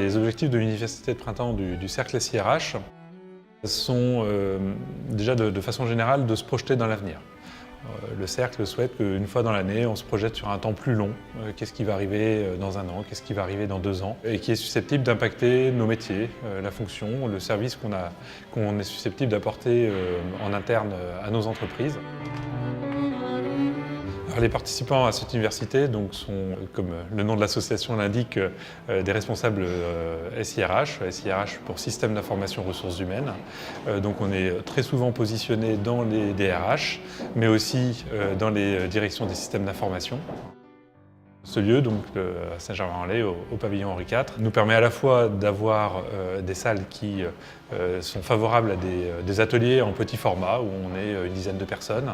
Les objectifs de l'Université de printemps du cercle SIRH sont déjà de façon générale de se projeter dans l'avenir. Le cercle souhaite qu'une fois dans l'année, on se projette sur un temps plus long. Qu'est-ce qui va arriver dans un an, qu'est-ce qui va arriver dans 2 ans, et qui est susceptible d'impacter nos métiers, la fonction, le service qu'on est susceptible d'apporter en interne à nos entreprises. Alors, les participants à cette université sont, comme le nom de l'association l'indique, des responsables SIRH pour Système d'information ressources humaines. Donc on est très souvent positionné dans les DRH, mais aussi dans les directions des systèmes d'information. Ce lieu, donc à Saint-Germain-en-Laye, au pavillon Henri IV, nous permet à la fois d'avoir des salles qui sont favorables à des ateliers en petit format, où on est une dizaine de personnes.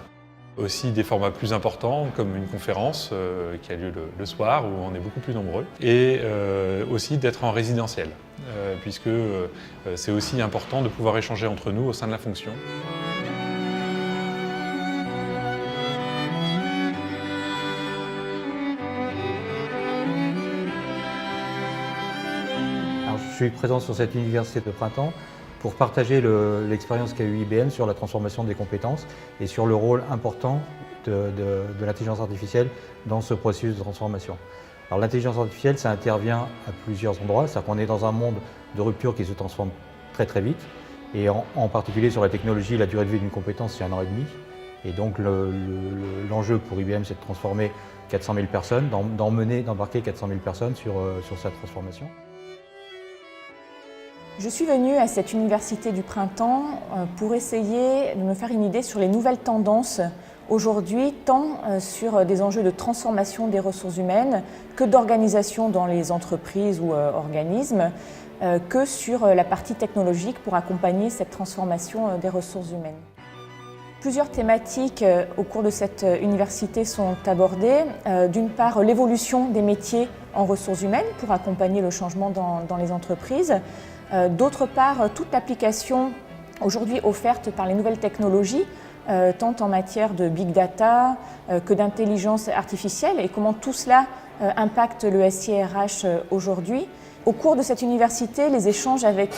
Aussi des formats plus importants, comme une conférence qui a lieu le soir, où on est beaucoup plus nombreux. Et aussi d'être en résidentiel, puisque c'est aussi important de pouvoir échanger entre nous au sein de la fonction. Alors, je suis présent sur cette université de printemps pour partager l'expérience qu'a eu IBM sur la transformation des compétences et sur le rôle important de l'intelligence artificielle dans ce processus de transformation. Alors l'intelligence artificielle, ça intervient à plusieurs endroits, c'est-à-dire qu'on est dans un monde de rupture qui se transforme très très vite, et en particulier sur la technologie, la durée de vie d'une compétence, c'est 1 an et demi. Et donc l'enjeu pour IBM, c'est de transformer 400 000 personnes, d'embarquer 400 000 personnes sur cette transformation. Je suis venue à cette université du printemps pour essayer de me faire une idée sur les nouvelles tendances aujourd'hui, tant sur des enjeux de transformation des ressources humaines que d'organisation dans les entreprises ou organismes, que sur la partie technologique pour accompagner cette transformation des ressources humaines. Plusieurs thématiques au cours de cette université sont abordées. D'une part, l'évolution des métiers en ressources humaines pour accompagner le changement dans les entreprises. D'autre part, toute l'application aujourd'hui offerte par les nouvelles technologies, tant en matière de big data que d'intelligence artificielle, et comment tout cela impacte le SIRH aujourd'hui. Au cours de cette université, les échanges avec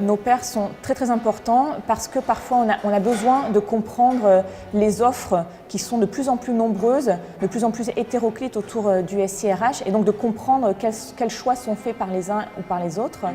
nos pairs sont très importants parce que parfois on a besoin de comprendre les offres qui sont de plus en plus nombreuses, de plus en plus hétéroclites autour du SIRH, et donc de comprendre quels choix sont faits par les uns ou par les autres.